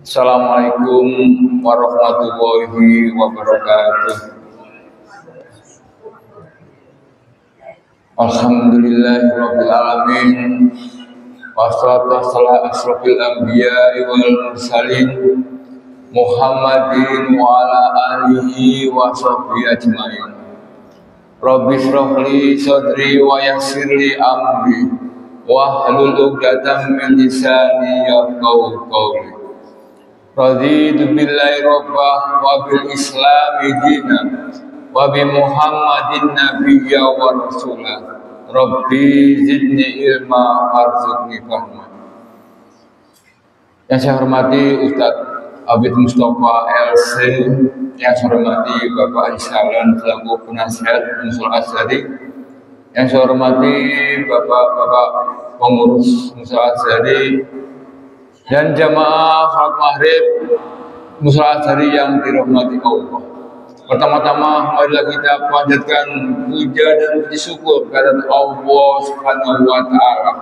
Assalamualaikum warahmatullahi wabarakatuh. Alhamdulillahirabbil alamin. Wassalatu wassalamu ala asrofil anbiya'i wal mursalin Muhammadin wa ala alihi wa sahbihi ajmain. Rabbi shrah li sadri wa yassir li amri wahlul 'uqdatam min lisani yafqahu qawli. Raditu billahi rabbah wa bil islami dina wa bi muhammadin nabiyya wa rasulah. Rabbi zidni ilma warzuqni fahma. Yang saya hormati Ustadz Abid Mustafa LC, yang saya hormati Bapak Isyalan selaku penasihat Musul Asyari, yang saya hormati Bapak-bapak pengurus Musul Asyari, dan jamaah salat maghrib Musul Asyari yang dirahmati Allah. Pertama-tama marilah kita panjatkan puja dan puji syukur kepada Allah Subhanahu wa taala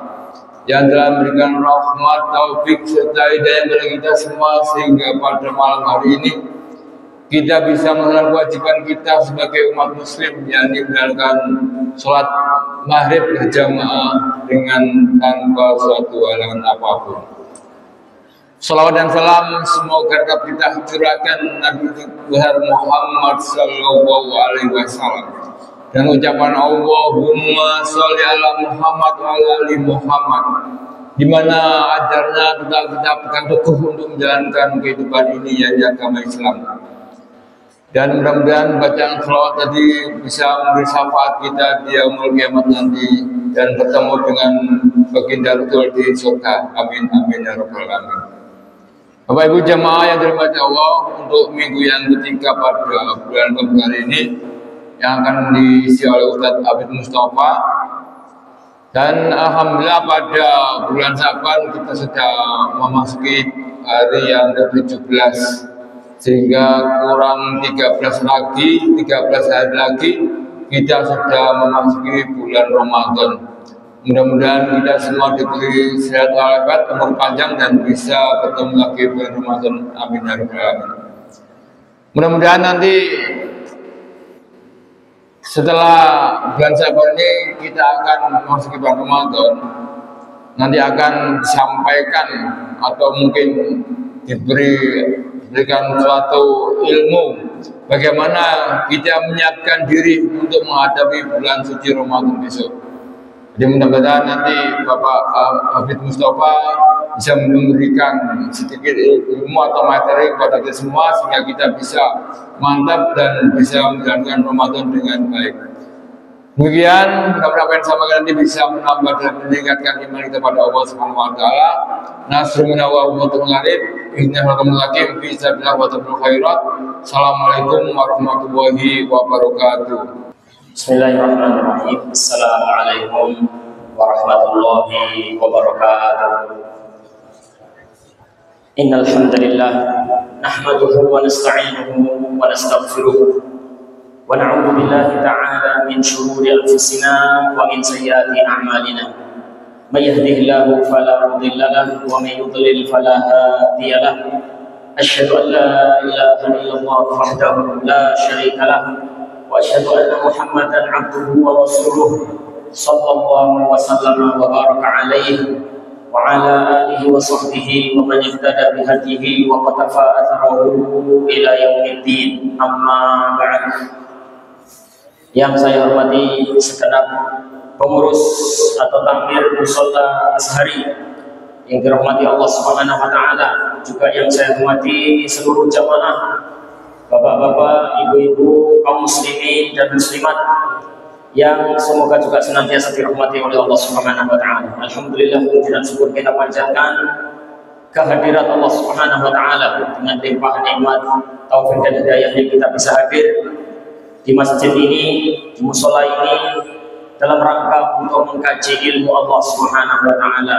yang telah memberikan rahmat, taufik serta hidayah kepada kita semua sehingga pada malam hari ini kita bisa melaksanakan kewajiban kita sebagai umat muslim, yakni menjalankan salat maghrib berjamaah dengan tanpa suatu halangan apapun. Salawat dan salam semoga tetap kita curahkan Nabi besar Muhammad sallallahu alaihi wasallam dan ucapan Allahumma sholli ala Muhammad wa ala ali Muhammad, di mana ajarnya tetap kita pegang teguh untuk menjalankan kehidupan ini yakni agama Islam. Dan mudah-mudahan bacaan salawat tadi bisa memberi syafaat kita di yaumul kiamat nanti dan bertemu dengan baginda Rasul di surga. Amin amin ya rabbal alamin. Bapak Ibu jamaah yang dirahmati Allah, untuk minggu yang ketiga pada bulan Ramadan ini yang akan diisi oleh Ustadz Abid Mustafa, dan alhamdulillah pada bulan Syaban kita sudah memasuki hari yang ke-17, sehingga kurang 13 hari lagi kita sudah memasuki bulan Ramadan. Mudah-mudahan kita semua diberi sehat walafiat, umur panjang, dan bisa bertemu lagi bulan Ramadan. Amin ya rabbal alamin. Mudah-mudahan nanti setelah bulan Syaban ini kita akan memasuki bulan Ramadan. Nanti akan disampaikan atau mungkin diberikan suatu ilmu bagaimana kita menyiapkan diri untuk menghadapi bulan suci Ramadan besok. Jadi mudah-mudahan nanti Bapak Abid Mustafa bisa memberikan sedikit ilmu atau materi kepada kita semua sehingga kita bisa mantap dan bisa menjalankan Ramadan dengan baik. Demikian, mudah-mudahan sama nanti bisa menambah dan meningkatkan iman kita pada Allah Subhanahu wa taala. Nasrun wa ummatul ghalib, innahum lakim fi sabilillah wa tabil khairat. Assalamualaikum warahmatullahi wabarakatuh. Bismillahirrahmanirrahim. Assalamualaikum warahmatullahi wabarakatuh. Innal hamdalillah nahmaduhu wa nasta'inuhu wa nastaghfiruh wa na'udzu billahi ta'ala min shururi anfusina wa min sayyiati a'malina. May yahdihillahu fala mudilla lahu wa may yudlil fala hadiya lahu. Asyhadu an la ilaha illallah wahdahu la syarika lahu wa asyhadu anna Muhammadan 'abduhu wa rasuluh sallallahu wa sallama wa baraka alaihi wa ala alihi wa sahbihi wa man ihtada bi hadihi wa qatafa atharahu ila yaumiddin. Amma ba'd. Yang saya hormati segenap pengurus atau takmir Mushola Azhari yang dirahmati Allah Subhanahu wa taala, juga yang saya hormati seluruh jamaah, bapak-bapak, ibu-ibu, kaum muslimin dan muslimat yang semoga juga senantiasa dirahmati oleh Allah Subhanahu wa taala. Alhamdulillah, puji dan syukur kita panjatkan kehadirat Allah Subhanahu wa taala dengan limpah nikmat, taufik dan hidayahnya kita bisa hadir di masjid ini, di musola ini dalam rangka untuk mengkaji ilmu Allah Subhanahu wa taala.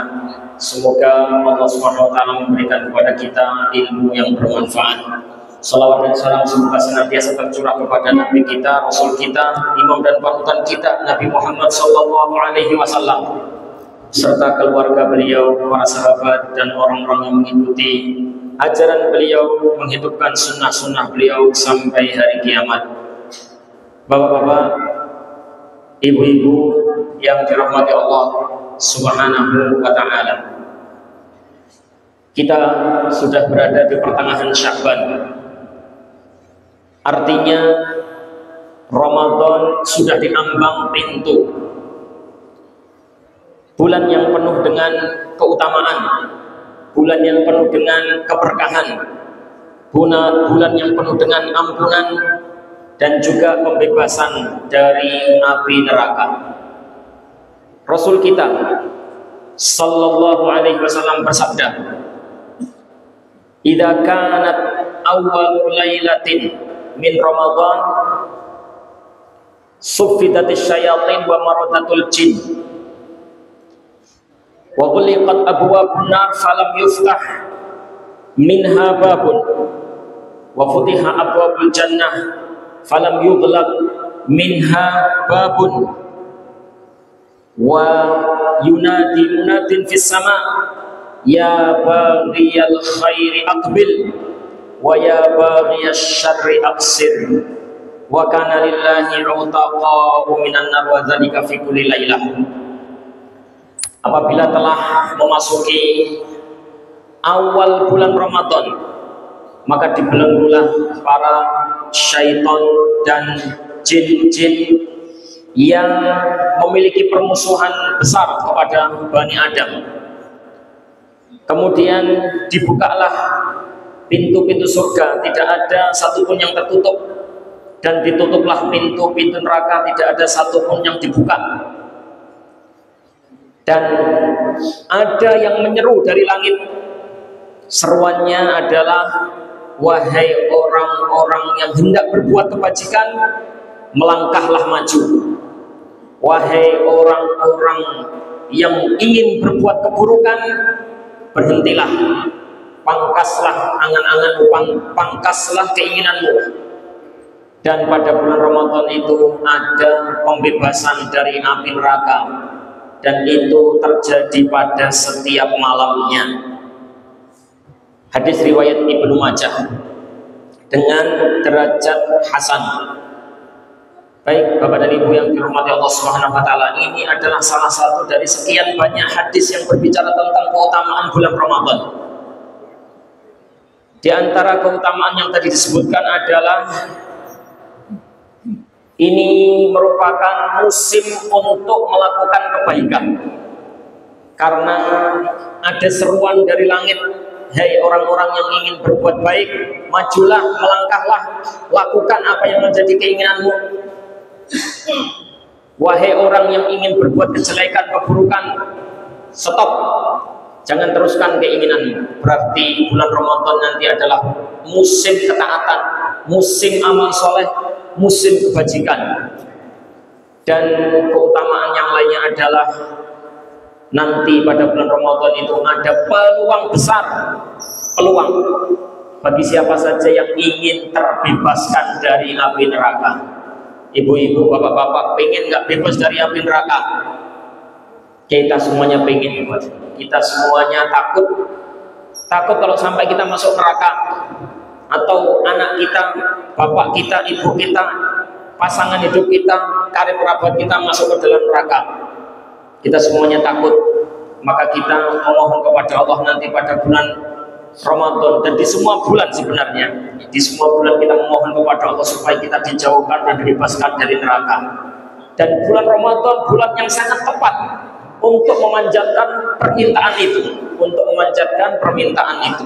Semoga Allah Subhanahu wa taala memberikan kepada kita ilmu yang bermanfaat. Salawat dan salam semoga senantiasa tercurah kepada Nabi kita, Rasul kita, imam dan panutan kita, Nabi Muhammad sallallahu alaihi wasallam, serta keluarga beliau, para sahabat dan orang-orang yang mengikuti ajaran beliau, menghidupkan sunnah-sunnah beliau sampai hari kiamat. Bapak-bapak, ibu-ibu yang dirahmati Allah Subhanahu wa ta'ala, kita sudah berada di pertengahan Sya'ban. Artinya Ramadan sudah diambang pintu. Bulan yang penuh dengan keutamaan, bulan yang penuh dengan keberkahan, bulan yang penuh dengan ampunan dan juga pembebasan dari api neraka. Rasul kita sallallahu alaihi wasallam bersabda, "Idza kanat awwalu lailatin min Ramadan suffidatis syayatin wa maradatul jin wa ghuliqat abwabun nar falam yuftah minha babun wa futiha abwabul jannah falam yughlaq minha babun wa yunadi munadin fis sama ya baghiyal khairi aqbil wa ya baghiyasy syarri aqsir wa kana lillahi utaqa'u minan nar wa dzalika fi kulli lailah." Apabila telah memasuki awal bulan Ramadan, maka dibelenggulah para syaitan dan jin-jin yang memiliki permusuhan besar kepada Bani Adam. Kemudian dibukalah pintu-pintu surga, tidak ada satupun yang tertutup, dan ditutuplah pintu-pintu neraka, tidak ada satupun yang dibuka. Dan ada yang menyeru dari langit, seruannya adalah, "Wahai orang-orang yang hendak berbuat kebajikan, melangkahlah maju. Wahai orang-orang yang ingin berbuat keburukan, berhentilah. Pangkaslah angan-anganmu, pangkaslah keinginanmu." Dan pada bulan Ramadan itu ada pembebasan dari api neraka, dan itu terjadi pada setiap malamnya. Hadis riwayat Ibnu Majah dengan derajat hasan. Baik Bapak dan Ibu yang dirahmati Allah Subhanahu wa taala, ini adalah salah satu dari sekian banyak hadis yang berbicara tentang keutamaan bulan Ramadan. Di antara keutamaan yang tadi disebutkan adalah ini merupakan musim untuk melakukan kebaikan, karena ada seruan dari langit, "Hai orang-orang yang ingin berbuat baik, majulah, melangkahlah, lakukan apa yang menjadi keinginanmu. Wahai orang yang ingin berbuat kejelekan, keburukan, stop, jangan teruskan keinginanmu." Berarti bulan Ramadan nanti adalah musim ketaatan, musim amal soleh, musim kebajikan. Dan keutamaan yang lainnya adalah nanti pada bulan Ramadan itu ada peluang besar, peluang bagi siapa saja yang ingin terbebaskan dari api neraka. Ibu-ibu, bapak-bapak, pengen nggak bebas dari api neraka? Kita semuanya pengen. Kita semuanya takut kalau sampai kita masuk neraka, atau anak kita, bapak kita, ibu kita, pasangan hidup kita, karib kerabat kita masuk ke dalam neraka. Kita semuanya takut. Maka kita memohon kepada Allah nanti pada bulan Ramadan, dan di semua bulan sebenarnya, di semua bulan kita memohon kepada Allah supaya kita dijauhkan dan dibebaskan dari neraka. Dan bulan Ramadan bulan yang sangat tepat untuk memanjatkan permintaan itu, untuk memanjatkan permintaan itu.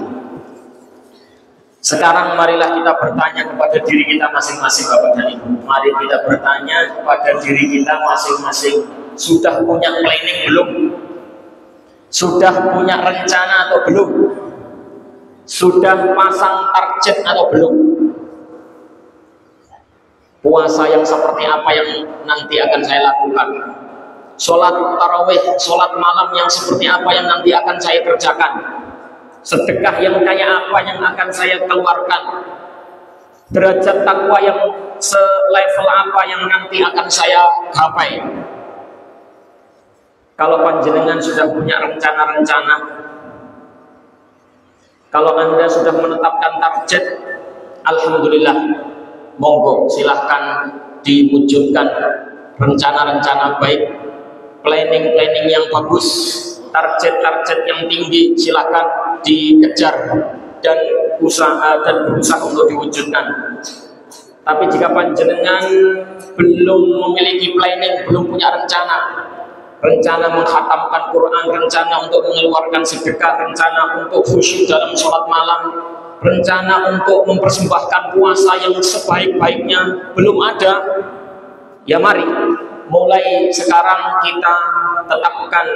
Sekarang marilah kita bertanya kepada diri kita masing-masing, Bapak dan Ibu. Mari kita bertanya kepada diri kita masing-masing. Sudah punya planning belum? Sudah punya rencana atau belum? Sudah pasang target atau belum? Puasa yang seperti apa yang nanti akan saya lakukan? Sholat tarawih, sholat malam yang seperti apa yang nanti akan saya kerjakan? Sedekah yang kayak apa yang akan saya keluarkan? Derajat takwa yang selevel apa yang nanti akan saya gapai? Kalau panjenengan sudah punya rencana-rencana, Kalau Anda sudah menetapkan target, alhamdulillah, monggo silahkan diwujudkan rencana-rencana baik, planning-planning yang bagus, target-target yang tinggi silahkan dikejar dan berusaha untuk diwujudkan. Tapi jika panjenengan belum memiliki planning, belum punya rencana menghatamkan Quran, rencana untuk mengeluarkan sedekah, rencana untuk khusyuk dalam sholat malam, rencana untuk mempersembahkan puasa yang sebaik-baiknya belum ada, ya mari mulai sekarang kita tetapkan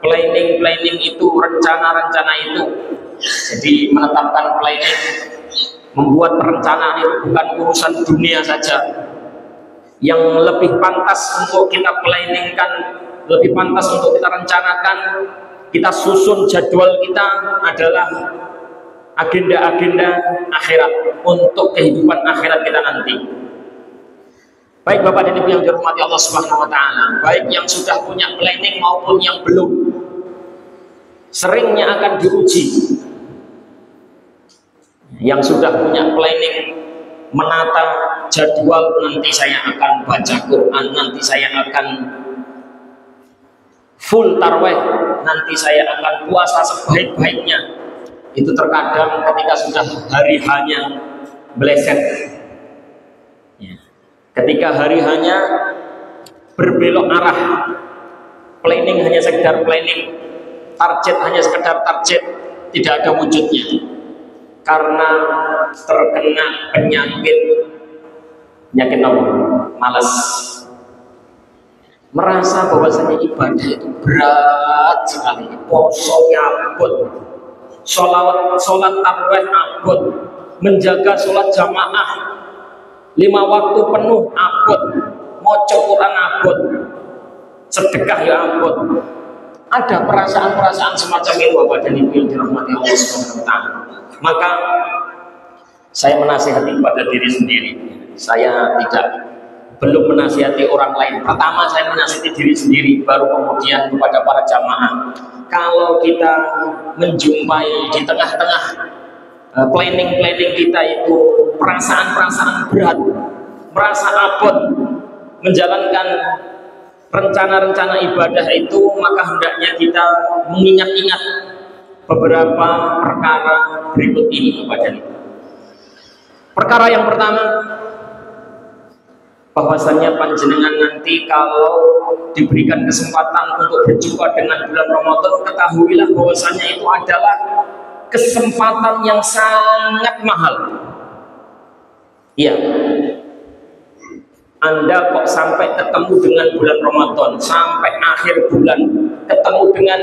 planning itu, rencana itu. Jadi menetapkan planning, membuat perencanaan itu bukan urusan dunia saja. Yang lebih pantas untuk kita planningkan, lebih pantas untuk kita rencanakan, kita susun jadwal kita adalah agenda-agenda akhirat, untuk kehidupan akhirat kita nanti. Baik Bapak dan Ibu yang dirahmati Allah Subhanahu wa taala, baik yang sudah punya planning maupun yang belum, seringnya akan diuji. Yang sudah punya planning, menata jadwal, nanti saya akan baca Quran, nanti saya akan full tarweh, nanti saya akan puasa sebaik-baiknya, itu terkadang ketika sudah hari hanya meleset. Ketika hari hanya berbelok arah, planning hanya sekedar planning, target hanya sekedar target, tidak ada wujudnya. Karena terkena penyakit malas, merasa bahwasanya ibadah itu berat sekali, puasa abot, sholat tarawih abot, menjaga sholat jamaah 5 waktu penuh abot, maca Quran abot, sedekah ya abot. Ada perasaan-perasaan semacam itu Bapak dan Ibu yang dirahmati Allah Subhanahu wa taala. Maka saya menasihati kepada diri sendiri. Saya belum menasihati orang lain. Pertama saya menasihati diri sendiri, baru kemudian kepada para jamaah. Kalau kita menjumpai di tengah-tengah planning kita itu perasaan-perasaan berat, merasa abot menjalankan rencana-rencana ibadah itu, maka hendaknya kita mengingat-ingat beberapa perkara berikut ini kepada kita. Perkara yang pertama, bahwasanya panjenengan nanti kalau diberikan kesempatan untuk berjumpa dengan bulan Ramadan, ketahuilah bahwasanya itu adalah kesempatan yang sangat mahal. Iya, Anda kok sampai ketemu dengan bulan Ramadan, sampai akhir bulan ketemu dengan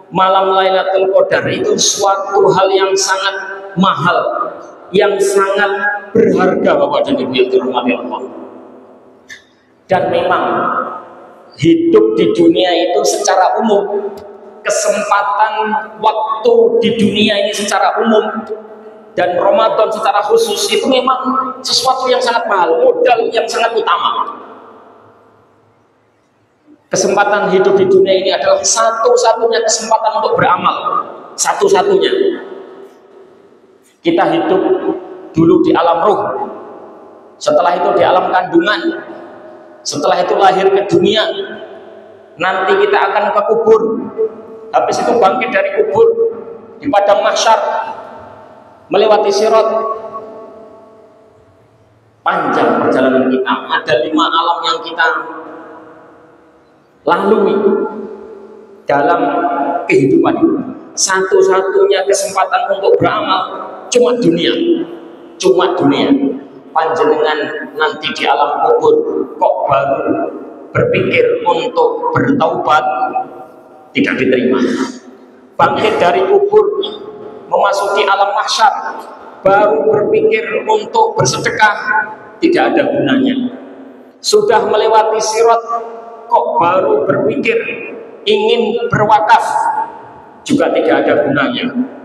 malam Lailatul Qadar, itu suatu hal yang sangat mahal, yang sangat berharga Bapak dan Ibu yang dirahmati Allah. Dan memang hidup di dunia itu secara umum, kesempatan waktu di dunia ini secara umum, dan Ramadan secara khusus itu memang sesuatu yang sangat mahal, modal yang sangat utama. Kesempatan hidup di dunia ini adalah satu-satunya kesempatan untuk beramal, satu-satunya. Kita hidup dulu di alam ruh, setelah itu di alam kandungan, setelah itu lahir ke dunia, nanti kita akan ke kubur, habis itu bangkit dari kubur di padang mahsyar, melewati sirat. Panjang perjalanan kita, ada 5 alam yang kita lalui dalam kehidupan ini. Satu-satunya kesempatan untuk beramal cuma dunia, Panjenengan nanti di alam kubur kok baru berpikir untuk bertaubat, tidak diterima. Bangkit dari kubur, memasuki alam mahsyar, baru berpikir untuk bersedekah, tidak ada gunanya. Sudah melewati sirat, kok baru berpikir ingin berwakaf, juga tidak ada gunanya.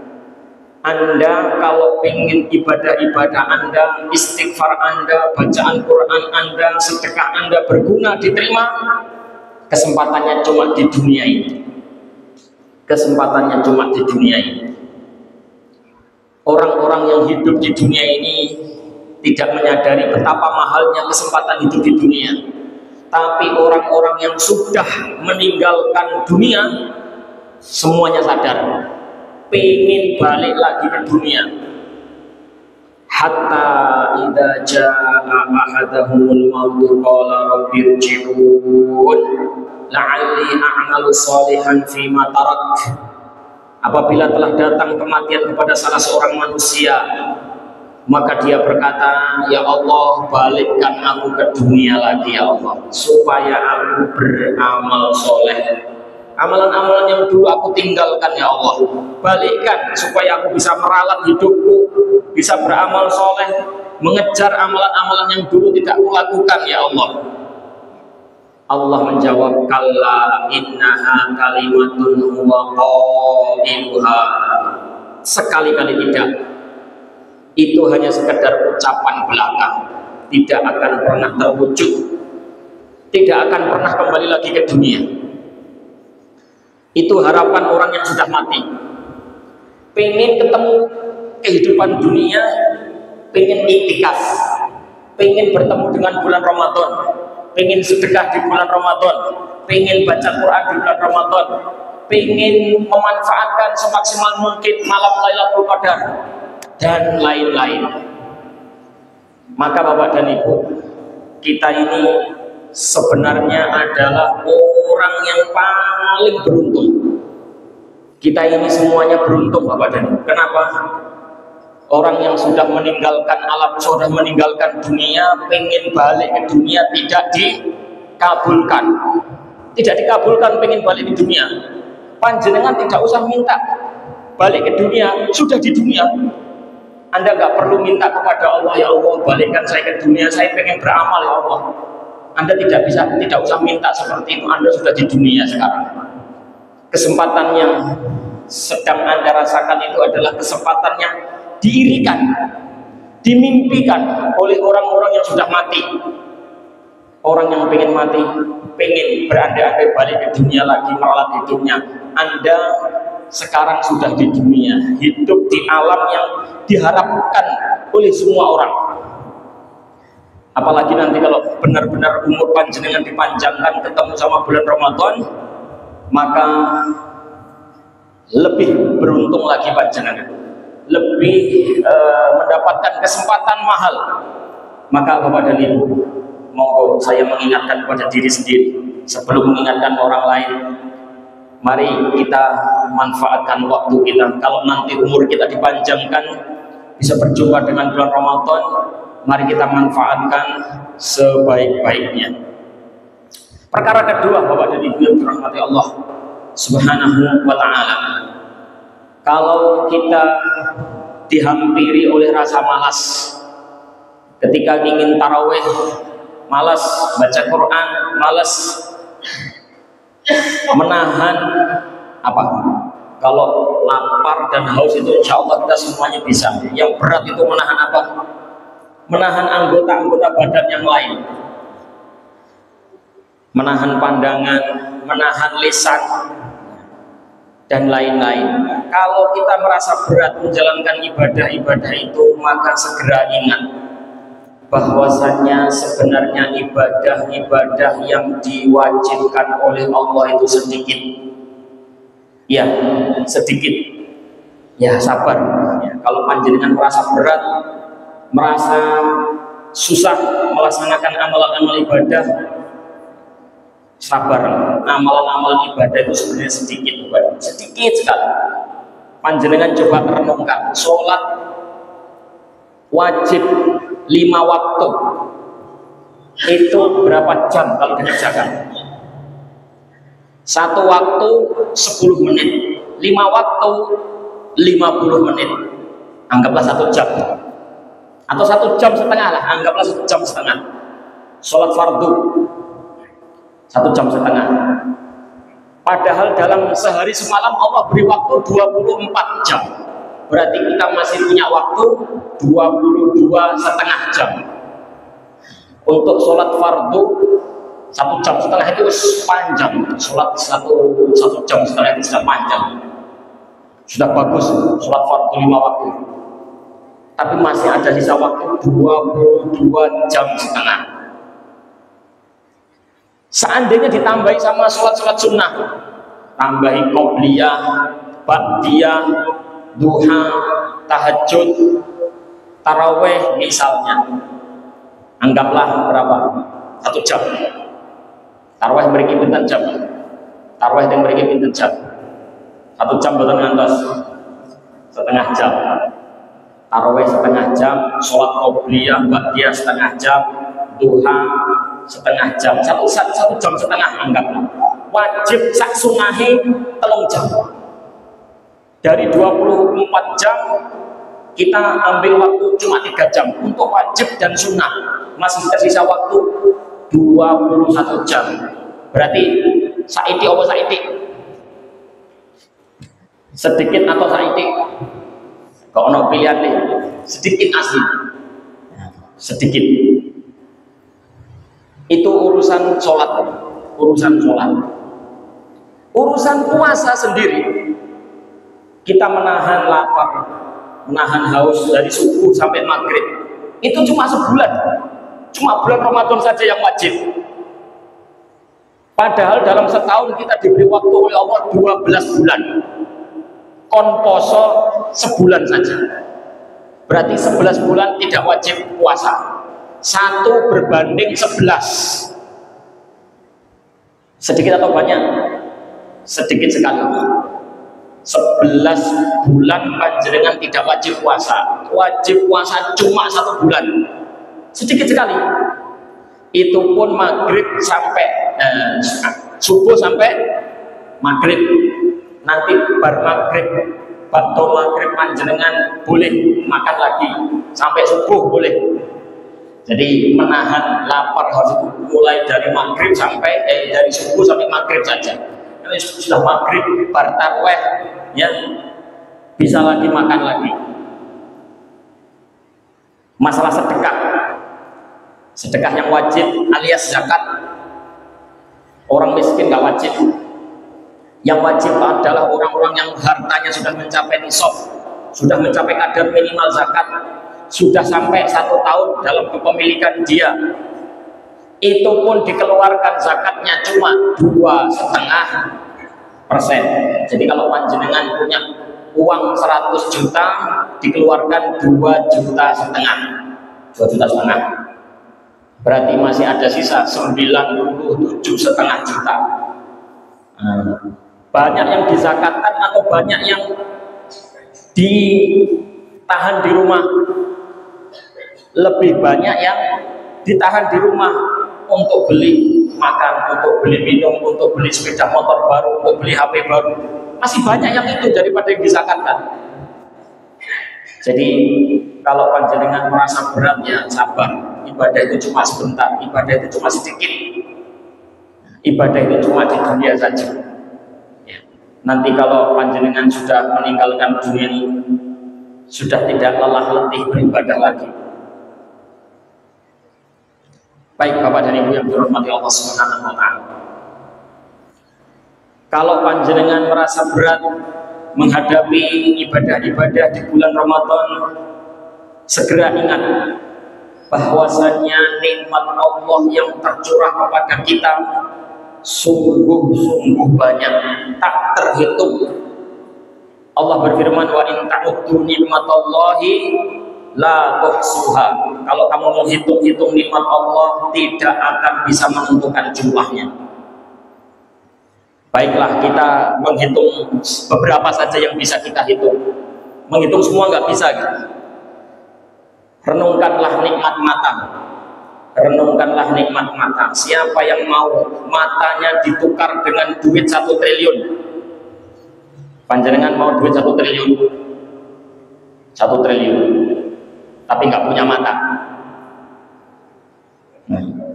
Anda kalau ingin ibadah-ibadah Anda, istighfar Anda, bacaan Quran Anda, sedekah Anda berguna, diterima, kesempatannya cuma di dunia ini. Kesempatannya cuma di dunia ini. Orang-orang yang hidup di dunia ini tidak menyadari betapa mahalnya kesempatan hidup di dunia. Tapi orang-orang yang sudah meninggalkan dunia, semuanya sadar, pengen balik lagi ke dunia. Hatta idza jaa ahadahumul mautu qala rabbi irji'un la'alli a'malu shalihan fima tarak. Apabila telah datang kematian kepada salah seorang manusia, maka dia berkata, ya Allah, balikkan aku ke dunia lagi ya Allah, supaya aku beramal soleh. Amalan-amalan yang dulu aku tinggalkan ya Allah, balikkan supaya aku bisa meralat hidupku, bisa beramal soleh, mengejar amalan-amalan yang dulu tidak kulakukan ya Allah. Allah menjawab, kalla innaha kalimatun huwa qailuha. Sekali-kali tidak. Itu hanya sekedar ucapan belaka, tidak akan pernah terwujud, tidak akan pernah kembali lagi ke dunia. Itu harapan orang yang sudah mati. Pengen ketemu kehidupan dunia, pengen iktikaf, pengen bertemu dengan bulan Ramadan, pengen sedekah di bulan Ramadan, pengen baca Quran di bulan Ramadan, pengen memanfaatkan semaksimal mungkin malam Lailatul Qadar dan lain-lain. Maka Bapak dan Ibu, kita ini sebenarnya adalah orang yang paling beruntung. Kita ini semuanya beruntung Bapak dan Ibu. Kenapa? Orang yang sudah meninggalkan alam, sudah meninggalkan dunia, pengen balik ke dunia tidak dikabulkan. Tidak dikabulkan pengen balik ke dunia. Panjenengan tidak usah minta balik ke dunia, sudah di dunia. Anda nggak perlu minta kepada Allah, ya Allah balikkan saya ke dunia, saya pengen beramal ya Allah. Anda tidak usah minta seperti itu, Anda sudah di dunia sekarang. Kesempatan yang sedang Anda rasakan itu adalah kesempatan yang diirikan, dimimpikan oleh orang-orang yang sudah mati. Orang yang pengen mati, pengen berandai-andai balik ke dunia lagi, meralat hidupnya. Anda sekarang sudah di dunia, hidup di alam yang diharapkan oleh semua orang. Apalagi nanti kalau benar-benar umur panjenengan dipanjangkan ketemu sama bulan Ramadan, maka lebih beruntung lagi panjenengan, lebih mendapatkan kesempatan mahal. Maka Bapak dan Ibu, monggo saya mengingatkan kepada diri sendiri sebelum mengingatkan orang lain. Mari kita manfaatkan waktu kita. Kalau nanti umur kita dipanjangkan, bisa berjumpa dengan bulan Ramadan, mari kita manfaatkan sebaik-baiknya. Perkara kedua Bapak dan Ibu yang dirahmati Allah Subhanahu wa ta'ala, kalau kita dihampiri oleh rasa malas ketika ingin tarawih, malas baca Quran, malas menahan apa? Kalau lapar dan haus itu insya Allah kita semuanya bisa. Yang berat itu menahan apa? Menahan anggota-anggota badan yang lain, menahan pandangan, menahan lisan, dan lain-lain. Kalau kita merasa berat menjalankan ibadah-ibadah itu, maka segera ingat bahwasannya sebenarnya ibadah-ibadah yang diwajibkan oleh Allah itu sedikit. Ya, sedikit. Ya, sabar. Ya, kalau panjenengan merasa berat, merasa susah melaksanakan amalan-amalan ibadah, sabar. Amalan-amalan ibadah itu sebenarnya sedikit, sedikit sekali. Panjenengan coba renungkan, sholat wajib 5 waktu itu berapa jam kalau dikerjakan? 1 waktu 10 menit, 5 waktu 50 menit. Anggaplah 1 jam, atau 1 jam setengah lah, anggaplah 1 jam setengah. Sholat fardu 1 jam setengah. Padahal dalam sehari semalam Allah beri waktu 24 jam. Berarti kita masih punya waktu 22,5 jam. Untuk sholat fardu 1 jam setengah itu panjang. Sholat 1 jam setengah itu sudah panjang. Sudah bagus sholat fardu 5 waktu. tapi masih ada sisa waktu 22 jam setengah. Seandainya ditambahi sama sholat-sholat sunnah, tambahi qobliyah, ba'diyah, duha, tahajud, taraweh misalnya, anggaplah berapa? 1 jam. Taraweh mriki pinten jam? Taraweh yang mriki pinten jam? 1 jam boten ngantos setengah jam. Taraweh setengah jam, sholat qobliyah, ba'diyah setengah jam, duha setengah jam, satu jam setengah anggaplah. Wajib sak sunahe 3 jam. Dari 24 jam kita ambil waktu cuma 3 jam untuk wajib dan sunnah, masih tersisa waktu 21 jam. Berarti saiki apa saiki? Sedikit atau saiki? Kok ono pilihan nih? Sedikit asli. Sedikit. Itu urusan sholat. Urusan sholat. Urusan puasa sendiri, kita menahan lapar, menahan haus dari subuh sampai maghrib, itu cuma sebulan. Cuma bulan Ramadan saja yang wajib. Padahal dalam setahun kita diberi waktu oleh Allah 12 bulan. Kon poso sebulan saja. Berarti 11 bulan tidak wajib puasa. 1 berbanding 11. Sedikit atau banyak? Sedikit sekali. 11 bulan panjenengan tidak wajib puasa. Wajib puasa cuma 1 bulan. Sedikit sekali. Itu pun maghrib sampai subuh sampai maghrib. Nanti bar maghrib, batul maghrib panjenengan boleh makan lagi sampai subuh boleh. Jadi menahan lapar harus mulai dari maghrib sampai dari subuh sampai maghrib saja. Ini sudah maghrib, bar tarawih, ya bisa lagi makan lagi. Masalah sedekah, sedekah yang wajib alias zakat, orang miskin nggak wajib. Yang wajib adalah orang-orang yang hartanya sudah mencapai nisab, sudah mencapai kadar minimal zakat, sudah sampai 1 tahun dalam kepemilikan dia. Itu pun dikeluarkan zakatnya cuma 2,5%. Jadi kalau panjenengan punya uang 100 juta, dikeluarkan 2,5 juta. Berarti masih ada sisa 97,5 juta. Banyak yang dizakatkan atau banyak yang ditahan di rumah? Lebih banyak yang ditahan di rumah untuk beli makan, untuk beli minum, untuk beli sepeda motor baru, untuk beli HP baru. Masih banyak yang itu daripada yang dizakatkan. Jadi kalau panjenengan merasa berat, ya sabar. Ibadah itu cuma sebentar, ibadah itu cuma sedikit, ibadah itu cuma di dunia saja. Ya. Nanti kalau panjenengan sudah meninggalkan dunia ini, sudah tidak lelah letih beribadah lagi. Baik Bapak dan Ibu yang dirahmati Allah Subhanahu wa taala. Kalau panjenengan merasa berat menghadapi ibadah-ibadah di bulan Ramadan, segera ingat bahwasanya nikmat Allah yang tercurah kepada kita sungguh-sungguh banyak, tak terhitung. Allah berfirman, wa in ta'uddu nikmatallahi la tuhsuha. Kalau kamu menghitung-hitung nikmat Allah, tidak akan bisa menentukan jumlahnya. Baiklah, kita menghitung beberapa saja yang bisa kita hitung. Menghitung semua nggak bisa gitu. Renungkanlah nikmat mata. Renungkanlah nikmat mata. Siapa yang mau matanya ditukar dengan duit 1 triliun? Panjenengan mau duit 1 triliun? 1 triliun. Tapi nggak punya mata.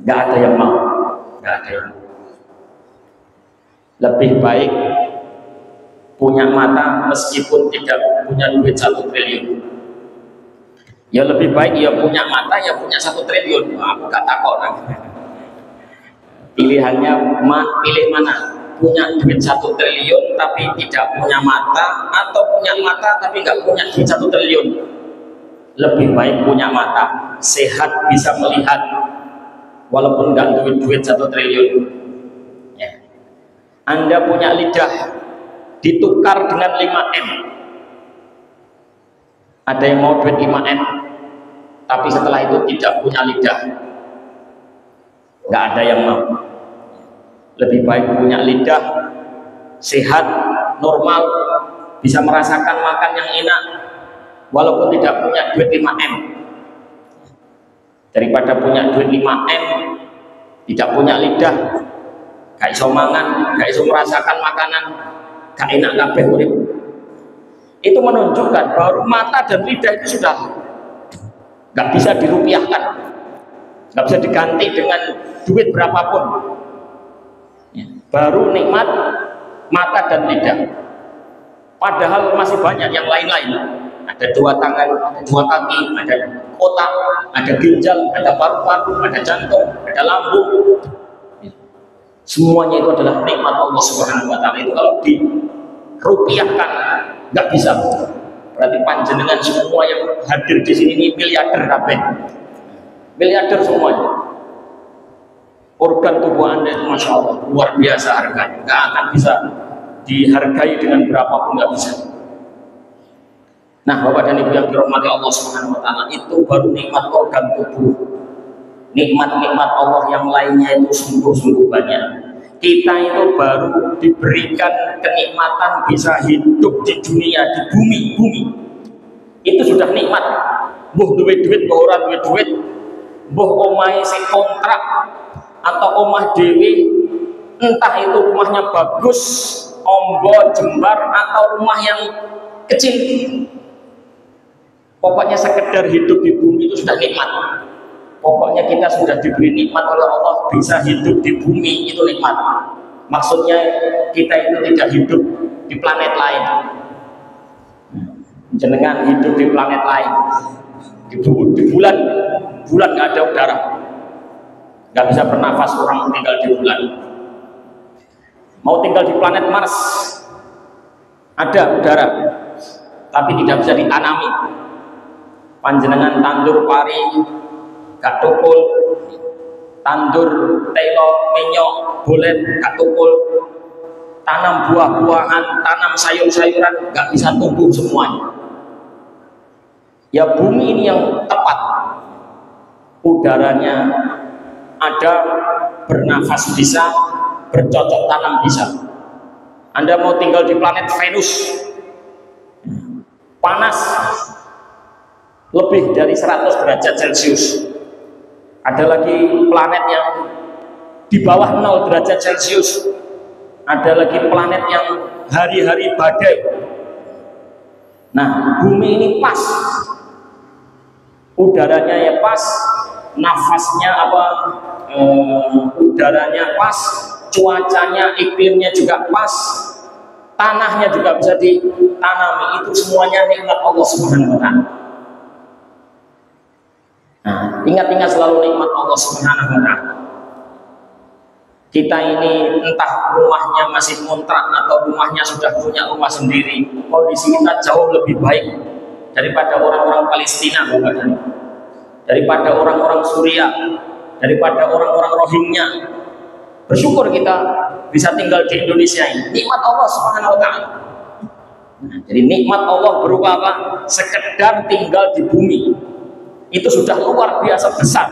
Nggak ada yang mau. Nggak ada yang mau. Lebih baik punya mata meskipun tidak punya duit 1 triliun. Ya lebih baik ya punya mata ya punya 1 triliun. Aku gak takut. Pilihannya pilih mana? Punya duit 1 triliun tapi tidak punya mata, atau punya mata tapi gak punya duit 1 triliun. lebih baik punya mata, sehat bisa melihat, walaupun nggak duit 1 triliun. Ya. Anda punya lidah, ditukar dengan 5M. Ada yang mau duit 5M, tapi setelah itu tidak punya lidah. Nggak ada yang mau. Lebih baik punya lidah, sehat, normal, bisa merasakan makan yang enak, walaupun tidak punya duit 5M. Daripada punya duit 5M, tidak punya lidah, gak iso mangan, gak iso merasakan makanan, gak enak kabeh urip. Itu menunjukkan bahwa mata dan lidah itu sudah gak bisa dirupiahkan, gak bisa diganti dengan duit berapapun. Baru nikmat mata dan lidah. Padahal masih banyak yang lain-lain. Ada 2 tangan, ada 2 kaki, ada otak, ada ginjal, ada paru-paru, ada jantung, ada lambung. Semuanya itu adalah nikmat Allah Subhanahu wa taala. Itu kalau dirupiahkan nggak bisa. Berarti panjenengan semua yang hadir di sini ini miliarder kabeh. Miliarder semuanya. Organ tubuh Anda itu Masya Allah luar biasa harganya. Nggak akan bisa dihargai dengan berapapun, nggak bisa. Nah, Bapak dan Ibu yang dirahmati Allah Subhanahu wa taala, itu baru nikmat organ tubuh. Nikmat-nikmat Allah yang lainnya itu sungguh-sungguh banyak. Kita itu baru diberikan kenikmatan bisa hidup di dunia, di bumi. Itu sudah nikmat. Mbuh duwe duit, mbuh ora duwe duit, mbuh omahe sing kontrak atau omah dewe, entah itu rumahnya bagus, ombo, jembar, atau rumah yang kecil. Pokoknya sekedar hidup di bumi itu sudah nikmat. Pokoknya kita sudah diberi nikmat oleh Allah, bisa hidup di bumi, itu nikmat. Maksudnya kita itu tidak hidup di planet lain. Jenengan hidup di planet lain, di bulan nggak ada udara, nggak bisa bernafas orang tinggal di bulan. Mau tinggal di planet Mars, ada udara, tapi tidak bisa ditanami. Panjenengan tandur pari gak tukul, tandur telo menyok bolet gak tukul, tanam buah-buahan, tanam sayur-sayuran gak bisa tumbuh semuanya. Ya bumi ini yang tepat, udaranya ada, bernafas bisa, bercocok tanam bisa. Anda mau tinggal di planet Venus, panas lebih dari 100 derajat Celcius. Ada lagi planet yang di bawah 0 derajat Celcius. Ada lagi planet yang hari-hari badai. Nah, bumi ini pas, udaranya ya pas, nafasnya udaranya pas, cuacanya, iklimnya juga pas, tanahnya juga bisa ditanami. Itu semuanya nikmat Allah Subhanahu wa taala. Nah, ingat-ingat selalu nikmat Allah Subhanahu wa taala. Kita ini entah rumahnya masih kontrak atau rumahnya sudah punya rumah sendiri, kondisi kita jauh lebih baik daripada orang-orang Palestina, daripada orang-orang Suriah, daripada orang-orang Rohingya. Bersyukur kita bisa tinggal di Indonesia ini. Nikmat Allah Subhanahu wa taala. Jadi nikmat Allah berupa apa? Sekedar tinggal di bumi. Itu sudah luar biasa besar.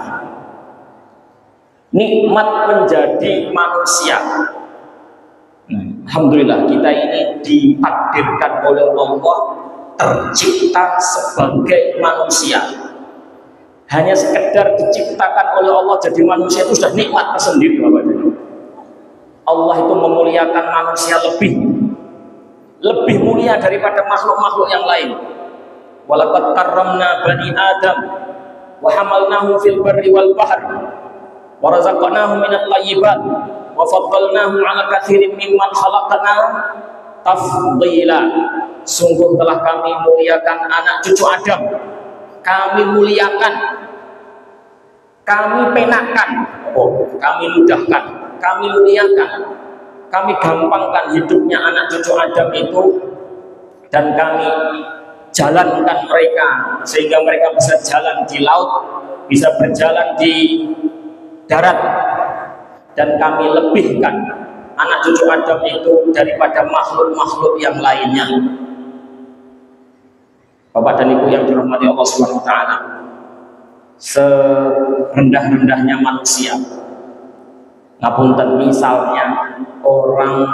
Nikmat menjadi manusia. Alhamdulillah kita ini ditakdirkan oleh Allah tercipta sebagai manusia. Hanya sekedar diciptakan oleh Allah jadi manusia itu sudah nikmat tersendiri, Bapak Ibu. Allah itu memuliakan manusia lebih mulia daripada makhluk-makhluk yang lain. Walaqad karramna bani Adam wa hamalnahum fil barri wal bahr wa razaqnahum minat thayyibat wa faddalnahum 'ala katsirin mimman khalaqna tafdila. Sungguh telah kami muliakan anak cucu Adam. Kami muliakan, kami penakan, kami mudahkan, kami muliakan, kami gampangkan hidupnya anak cucu Adam itu, dan kami jalankan mereka sehingga mereka bisa jalan di laut, bisa berjalan di darat, dan kami lebihkan anak cucu Adam itu daripada makhluk-makhluk yang lainnya. Bapak dan Ibu yang dirahmati Allah Subhanahu wa taala, serendah-rendahnya manusia, ngapunten, misalnya orang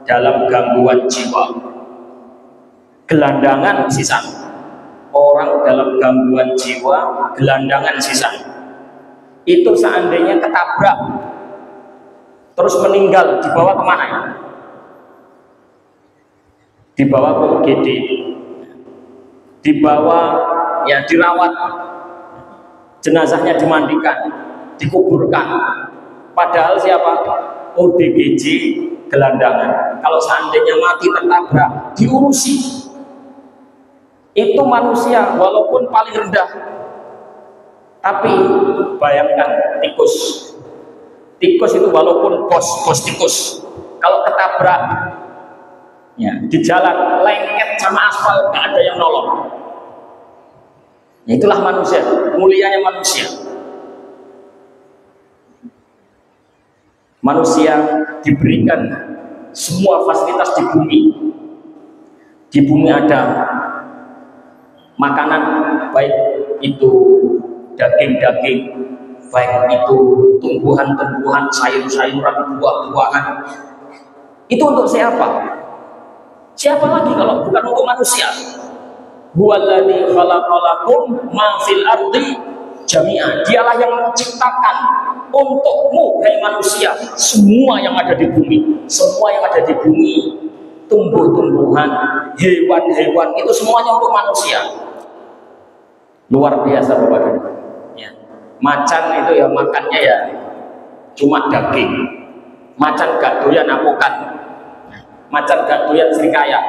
dalam gangguan jiwa, gelandangan sisa, orang dalam gangguan jiwa, gelandangan sisa, itu seandainya ketabrak terus meninggal, dibawa kemana ya? Dibawa ke UGD, dibawa ya, dirawat, jenazahnya dimandikan, dikuburkan. Padahal siapa? ODGJ gelandangan. Kalau seandainya mati tertabrak, diurusi. Itu manusia walaupun paling rendah. Tapi bayangkan tikus. Tikus itu walaupun bos tikus, kalau ketabrak ya, di jalan lengket sama aspal, nggak ada yang nolong. Ya, itulah manusia, mulianya manusia. Manusia diberikan semua fasilitas di bumi. Di bumi ada makanan, baik itu daging-daging, baik itu tumbuhan-tumbuhan, sayur-sayuran, buah-buahan. Itu untuk siapa? Siapa lagi kalau bukan untuk manusia? Huwallazi khalaqalakum ma fil ardi jami'an. Dialah yang menciptakan untukmu, hai manusia, semua yang ada di bumi. Semua yang ada di bumi, tumbuh-tumbuhan, hewan-hewan, itu semuanya untuk manusia. Luar biasa Bapak dan Ibu. Ya. Macan itu ya makannya ya cuma daging. Macan gak doyan apokat. Macan gak doyan serikaya.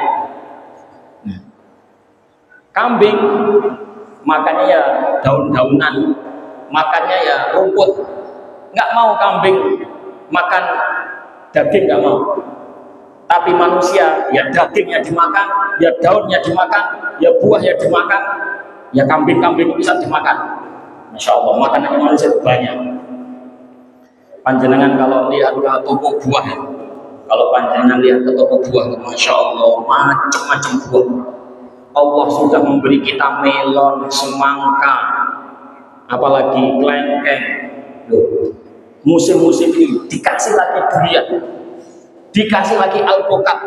Kambing makannya ya daun-daunan, makannya ya rumput. Nggak mau kambing makan daging, nggak mau. Tapi manusia ya dagingnya dimakan, ya daunnya dimakan, ya buahnya dimakan, ya kambing-kambing bisa dimakan. Masya Allah, makanannya manusia itu banyak. Panjenengan kalau lihat ke toko buah, kalau panjenengan lihat ke toko buah, Masya Allah, macam-macam buah. Allah sudah memberi kita melon, semangka, apalagi kelengkeng. Musim-musim ini dikasih lagi durian, dikasih lagi alpukat.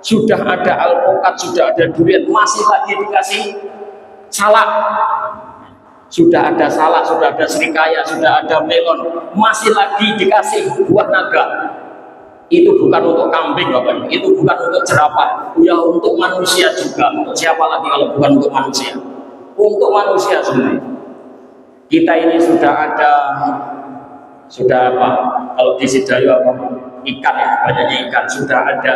Sudah ada alpukat, sudah ada durian, masih lagi dikasih salak. Sudah ada salak, sudah ada serikaya, sudah ada melon, masih lagi dikasih buah naga. Itu bukan untuk kambing Bapak, itu bukan untuk jerapah, ya untuk manusia juga. Untuk siapa lagi kalau bukan untuk manusia? Untuk manusia semua. Kita ini sudah apa? Kalau di Sidayu apa? Ikan ya, banyaknya ikan. Sudah ada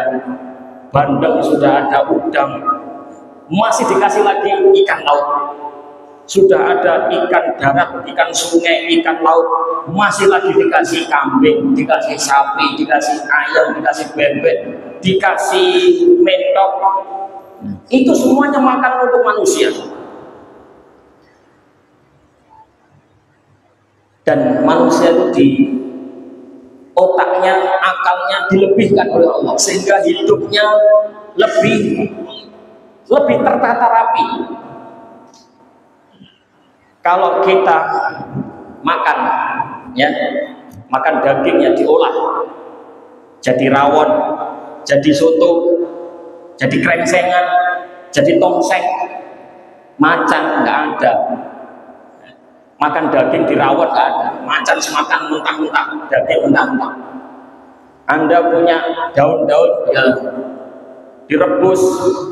bandeng, sudah ada udang, masih dikasih lagi ikan laut. Sudah ada ikan darat, ikan sungai, ikan laut, masih lagi dikasih kambing, dikasih sapi, dikasih ayam, dikasih bebek, dikasih mentok. Itu semuanya makanan untuk manusia. Dan manusia itu di otaknya, akalnya dilebihkan oleh Allah sehingga hidupnya lebih tertata rapi. Kalau kita makan, ya, makan dagingnya diolah, jadi rawon, jadi soto, jadi krengsengan, jadi tongseng, macan nggak ada. Makan daging dirawat nggak ada, macan semakan mentah-mentah, daging mentah-mentah. Anda punya daun-daun ya direbus,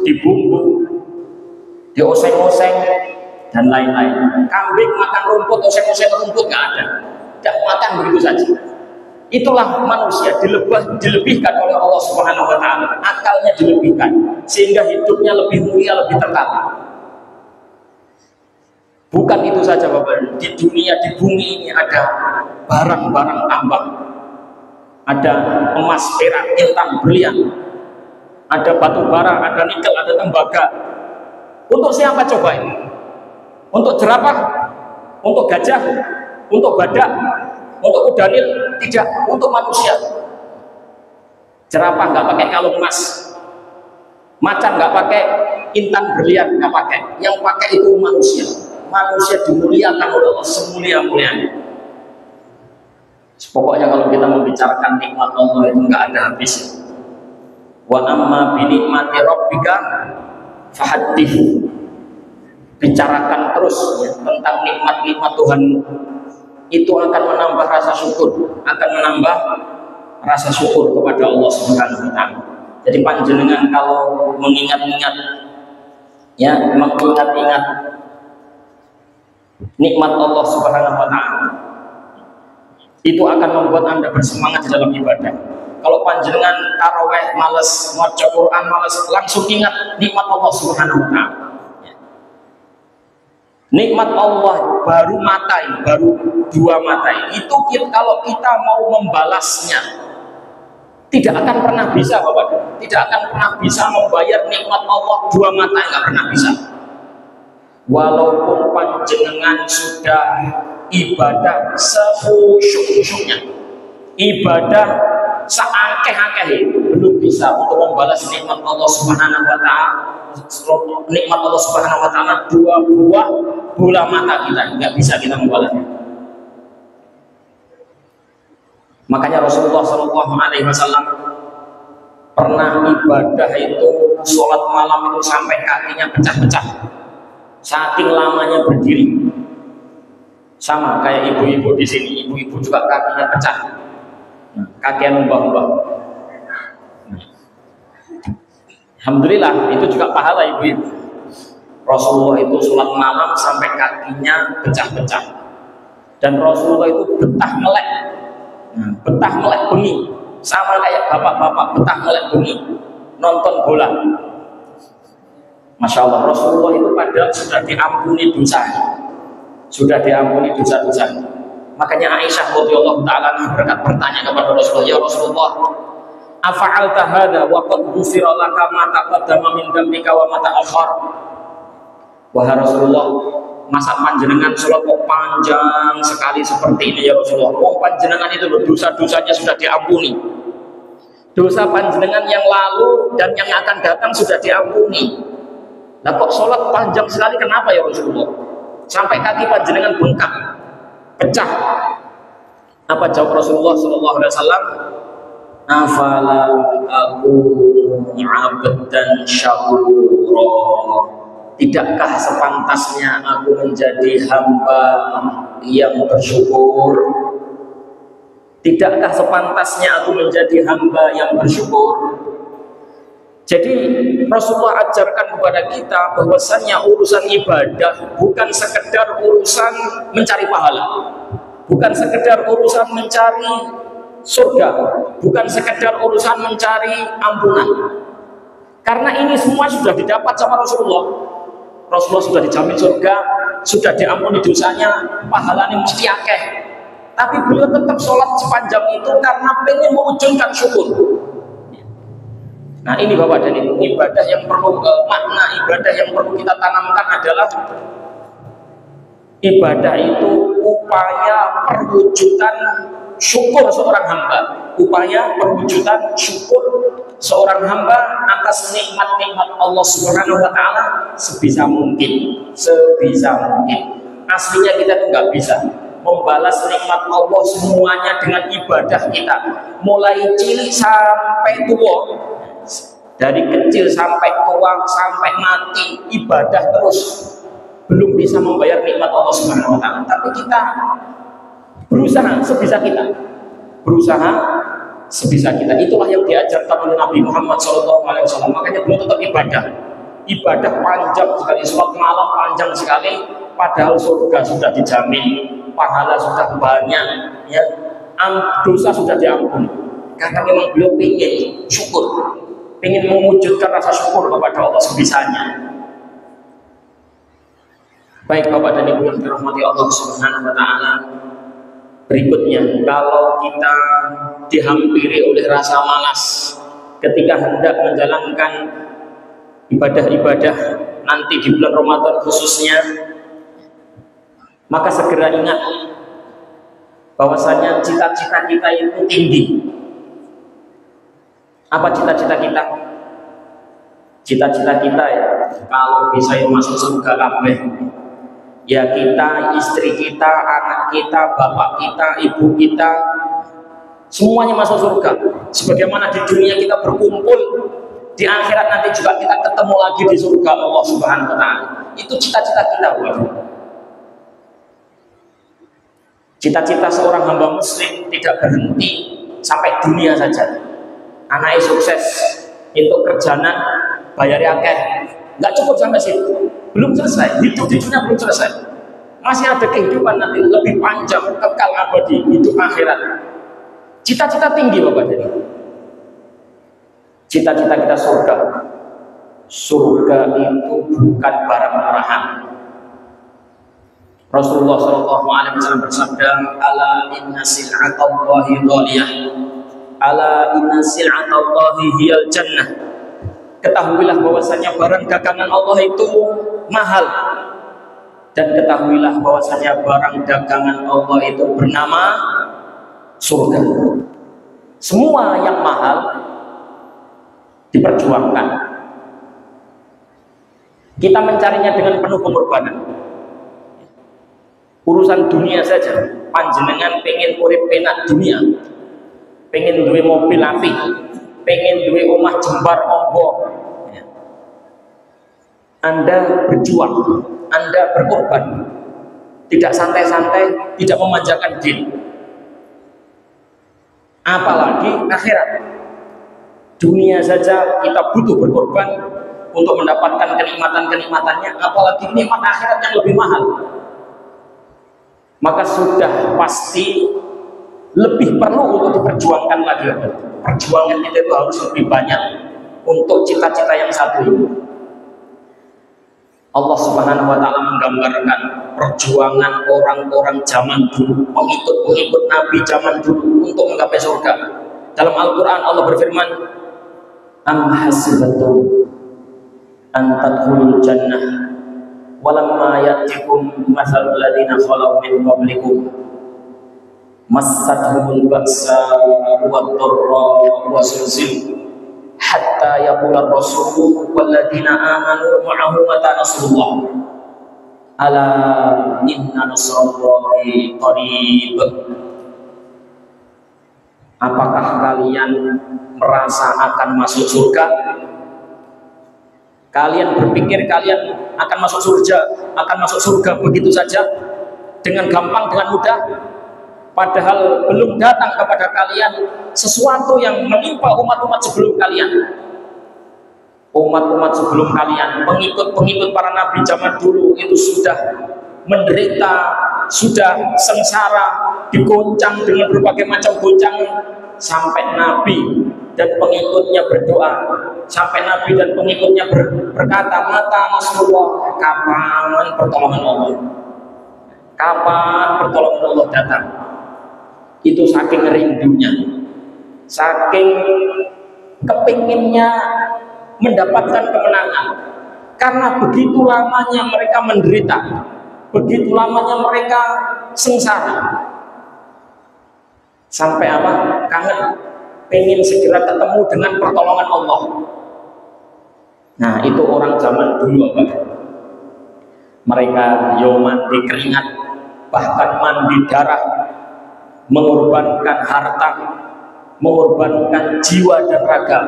dibumbu, dioseng-oseng, dan lain-lain. Kambing makan rumput, oseng-oseng rumput nggak ada, tidak makan begitu saja. Itulah manusia dilebihkan oleh Allah Subhanahu Wa Taala, akalnya dilebihkan sehingga hidupnya lebih mulia, lebih tertata. Bukan itu saja Bapak, di dunia, di bumi ini ada barang-barang tambang, ada emas, perak, intan, berlian, ada batu bara, ada nikel, ada tembaga. Untuk siapa coba ini? Untuk jerapah? Untuk gajah? Untuk badak? Untuk udanil? Tidak, untuk manusia. Jerapah nggak pakai kalung emas, macan nggak pakai intan berlian, nggak pakai. Yang pakai itu manusia. Manusia dimuliakan oleh Allah semulia-mulianya. Pokoknya kalau kita membicarakan nikmat Allah itu nggak ada habisnya. Wa amma bi nikmati rabbika fahaddits. Bicarakan terus ya, tentang nikmat-nikmat Tuhan. Itu akan menambah rasa syukur, akan menambah rasa syukur kepada Allah Subhanahu wa taala. Jadi panjenengan kalau mengingat-ingat ya, mengingat-ingat nikmat Allah Subhanahu wa taala, itu akan membuat Anda bersemangat di dalam ibadah. Kalau panjenengan taraweh males, maca Quran males, langsung ingat nikmat Allah Subhanahu wa taala. Nikmat Allah baru mata ini, baru dua mata ini. Itu kalau kita mau membalasnya, tidak akan pernah bisa, Bapak. Tidak akan pernah bisa membayar nikmat Allah dua mata, nggak pernah bisa. Walaupun panjenengan sudah ibadah sekhusyuk-khusyuknya, ibadah seakeh-akeh, belum bisa untuk membalas nikmat Allah Subhanahu wa taala. Nikmat Allah Subhanahu wa taala dua buah bola mata kita, nggak bisa kita membalasnya. Makanya Rasulullah Shallallahu Alaihi Wasallam pernah ibadah itu, sholat malam itu sampai kakinya pecah-pecah, saking lamanya berdiri. Sama kayak ibu-ibu di sini, ibu-ibu juga kakinya pecah, kakinya ubah-ubah. Alhamdulillah, itu juga pahala ibu-ibu. Rasulullah itu sholat malam sampai kakinya pecah-pecah, dan Rasulullah itu betah melek. Betah melek bengi, sama kayak bapak-bapak betah melek bengi nonton bola. Masya Allah, Rasulullah itu padahal sudah diampuni dosa, sudah diampuni dosa-dosa. Makanya Aisyah radhiyallahu taala bertanya kepada Rasulullah, ya Rasulullah, afa'alta hadza wa qad ghufira laka ma taqaddama min dzambika wa ma ta'akhkhar. Wahai Rasulullah, masa panjenengan sholat kok panjang sekali seperti ini ya Rasulullah? Oh, panjenengan itu dosa-dosanya sudah diampuni. Dosa panjenengan yang lalu dan yang akan datang sudah diampuni. Nah kok sholat panjang sekali, kenapa ya Rasulullah? Sampai kaki panjenengan bengkak, pecah. Apa jawab Rasulullah Sallallahu Alaihi Wasallam? Afala aku abdan syakura. Tidakkah sepantasnya aku menjadi hamba yang bersyukur? Tidakkah sepantasnya aku menjadi hamba yang bersyukur? Jadi Rasulullah ajarkan kepada kita bahwasannya urusan ibadah bukan sekedar urusan mencari pahala, bukan sekedar urusan mencari surga, bukan sekedar urusan mencari ampunan. Karena ini semua sudah didapat sama Rasulullah. Rasulullah sudah dijamin surga, sudah diampuni dosanya, pahalanya mesti akeh. Tapi beliau tetap sholat sepanjang itu karena pengen mewujudkan syukur. Nah ini Bapak dan Ibu, ibadah yang perlu makna ibadah yang perlu kita tanamkan adalah ibadah itu upaya perwujudan syukur seorang hamba, upaya perwujudan syukur seorang hamba atas nikmat-nikmat Allah Subhanahu wa taala sebisa mungkin, sebisa mungkin. Aslinya kita tuh nggak bisa membalas nikmat Allah semuanya dengan ibadah kita, mulai cilik sampai tua, dari kecil sampai tua sampai mati ibadah terus, belum bisa membayar nikmat Allah Subhanahu wa taala. Tapi kita berusaha sebisa kita, berusaha sebisa kita. Itulah yang diajarkan oleh Nabi Muhammad SAW. Makanya beliau tetap ibadah panjang sekali, sholat malam panjang sekali, padahal surga sudah dijamin, pahala sudah banyak, ya, dosa sudah diampuni. Karena memang beliau ingin syukur, ingin mewujudkan rasa syukur kepada Allah sebisanya. Baik Bapak dan Ibu yang dirahmati Allah Subhanahu wa taala, berikutnya, kalau kita dihampiri oleh rasa malas ketika hendak menjalankan ibadah-ibadah nanti di bulan Ramadan khususnya, maka segera ingat bahwasanya cita-cita kita itu tinggi. Apa cita-cita kita? Cita-cita kita ya, kalau bisa masuk surga kabeh, ya kita, istri kita, anak kita, bapak kita, ibu kita, semuanya masuk surga. Sebagaimana di dunia kita berkumpul, di akhirat nanti juga kita ketemu lagi di surga Allah Subhanahu wa Ta'ala. Itu cita-cita kita, bukan? Cita-cita seorang hamba muslim tidak berhenti sampai dunia saja. Anaknya sukses, untuk kerjaan, bayarnya akeh, nggak cukup sampai situ, belum selesai. Hidup di dunia belum selesai, masih ada kehidupan nanti lebih panjang, kekal abadi, hidup akhirat. Cita-cita tinggi Bapak jadi. Cita-cita kita surga. Surga itu bukan barang murahan. Rasulullah SAW bersabda, "Ala inna sil'atallahi ghaliyah. Ala inna sil'atallahi hiyal jannah." Ketahuilah bahwasanya barang dagangan Allah itu mahal. Dan ketahuilah bahwasanya barang dagangan Allah itu bernama surga. Semua yang mahal diperjuangkan. Kita mencarinya dengan penuh pengorbanan. Urusan dunia saja, panjenengan pengen urip penak dunia, pengen duwe mobil apik, pengen duwe omah jembar ombo, Anda berjuang, Anda berkorban, tidak santai-santai, tidak memanjakan diri. Apalagi akhirat. Dunia saja kita butuh berkorban untuk mendapatkan kenikmatan-kenikmatannya, apalagi nikmat akhirat yang lebih mahal. Maka sudah pasti lebih perlu untuk diperjuangkan lagi. Perjuangan kita itu harus lebih banyak untuk cita-cita yang satu ini. Allah Subhanahu wa Ta'ala menggambarkan perjuangan orang-orang zaman dulu, pengikut-pengikut Nabi zaman dulu untuk menggapai surga. Dalam Al-Quran Allah berfirman, "Am hasibatum an tadkhulul jannah walamma ya'tikum mathalul ladzina khalau min qablikum massathumul ba'sa'u wad-dharra'u wa zulzilu hatta yaqula ar-rasulu wal ladzina amanu ma'ahu mata nasrullah ala inna nasrallahi qarib." Apakah kalian merasa akan masuk surga? Kalian berpikir kalian akan masuk surga begitu saja, dengan gampang, dengan mudah, padahal belum datang kepada kalian sesuatu yang menimpa umat-umat sebelum kalian. Umat-umat sebelum kalian, pengikut-pengikut para nabi zaman dulu itu sudah menderita, sudah sengsara, digoncang dengan berbagai macam goncangan, sampai nabi dan pengikutnya berdoa, sampai nabi dan pengikutnya berkata, "Mata Nasrullah, kapan pertolongan Allah? Kapan pertolongan Allah datang?" Itu saking rindunya, saking kepinginnya mendapatkan kemenangan. Karena begitu lamanya mereka menderita, begitu lamanya mereka sengsara, sampai apa? Kangen, pengen segera ketemu dengan pertolongan Allah. Nah, itu orang zaman dulu apa? Mereka mandi keringat, bahkan mandi darah, mengorbankan harta, mengorbankan jiwa dan raga.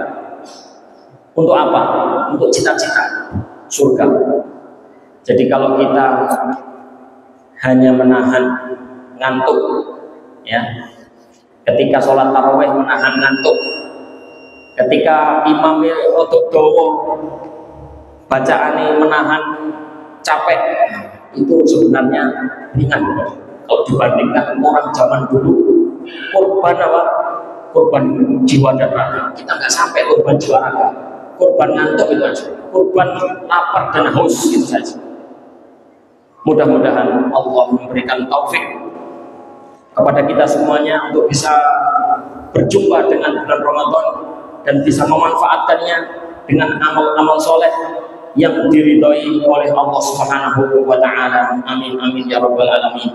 Untuk apa? Untuk cita-cita surga. Jadi kalau kita hanya menahan ngantuk, ya, ketika sholat tarawih menahan ngantuk, ketika imamnya rotok dawa, bacaannya menahan capek, itu sebenarnya ringan kalau dibandingkan orang zaman dulu. Korban apa? Korban jiwa dan raga. Kita nggak sampai korban jiwa raga, korban ngantuk itu aja, korban lapar dan haus itu saja. Mudah-mudahan Allah memberikan taufik kepada kita semuanya untuk bisa berjumpa dengan bulan Ramadan dan bisa memanfaatkannya dengan amal-amal soleh yang diridhoi oleh Allah Subhanahu wa taala. Amin amin ya rabbal alamin.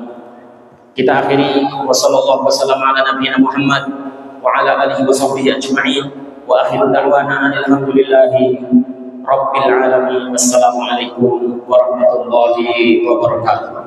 Kita akhiri wa sallallahu wasallam ala nabiyina Muhammad wa ala alihi wa sahbihi ajma'in wa akhiru da'wana alhamdulillahi rabbil alamin. Wassalamualaikum warahmatullahi wabarakatuh.